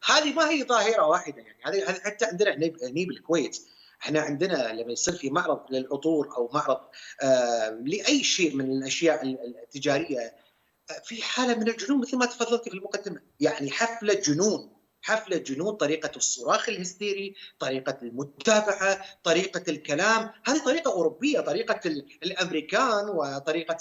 هذه ما هي ظاهرة واحدة، يعني هذه حتى عندنا هني بالكويت، إحنا عندنا لمّا يصير في معرض للعطور أو معرض لأي شيء من الأشياء التجارية، في حالة من الجنون مثل ما تفضلتِ في المقدمة، يعني حفلة جنون، حفلة جنون، طريقة الصراخ الهستيري، طريقة المتابعة، طريقة الكلام، هذه طريقة أوروبية، طريقة الأمريكان وطريقة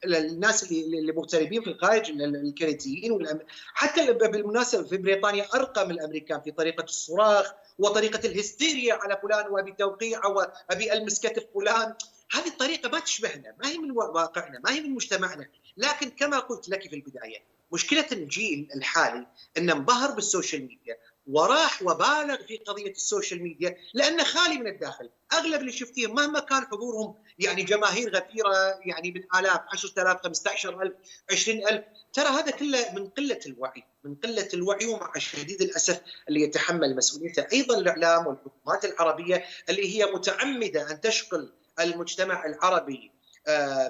الناس اللي مغتربين في الخارج الكنديين حتى بالمناسبة في بريطانيا أرقى من الأمريكان في طريقة الصراخ وطريقة الهستيريا على فلان وأبي توقيعه وأبي ألمس كتف فلان. هذه الطريقة ما تشبهنا، ما هي من واقعنا، ما هي من مجتمعنا. لكن كما قلت لك في البداية، مشكلة الجيل الحالي أنه انبهر بالسوشيال ميديا وراح وبالغ في قضية السوشيال ميديا لأنه خالي من الداخل. أغلب اللي شفتيهم مهما كان حضورهم يعني جماهير غفيرة، يعني بالآلاف، 10,000، 15,000، 20,000، ترى هذا كله من قلة الوعي، من قلة الوعي، ومع شديد الأسف اللي يتحمل مسؤوليته أيضا الإعلام والحكومات العربية اللي هي متعمدة أن تشغل المجتمع العربي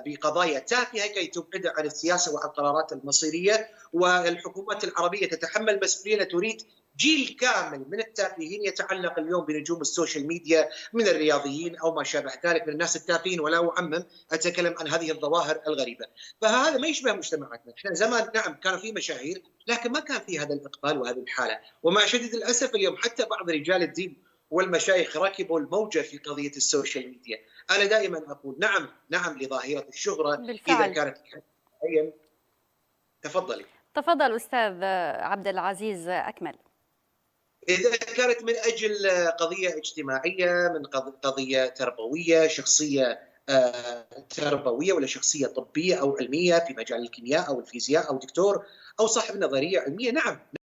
بقضايا تافهه كي تبعده عن السياسه وعن القرارات المصيريه. والحكومات العربيه تتحمل مسؤوليه، تريد جيل كامل من التافهين يتعلق اليوم بنجوم السوشيال ميديا من الرياضيين او ما شابه ذلك من الناس التافهين، ولا اعمم، اتكلم عن هذه الظواهر الغريبه. فهذا ما يشبه مجتمعاتنا، احنا زمان نعم كان في مشاهير لكن ما كان في هذا الاقبال وهذه الحاله. ومع شديد الاسف اليوم حتى بعض رجال الدين والمشايخ ركبوا الموجه في قضيه السوشيال ميديا. أنا دائما أقول نعم، نعم لظاهرة الشهرة إذا بالفعل. كانت معين. تفضلي. تفضل أستاذ عبد العزيز، أكمل. إذا كانت من أجل قضية اجتماعية، من قضية تربوية، شخصية تربوية ولا شخصية طبية أو علمية في مجال الكيمياء أو الفيزياء أو دكتور أو صاحب نظرية علمية، نعم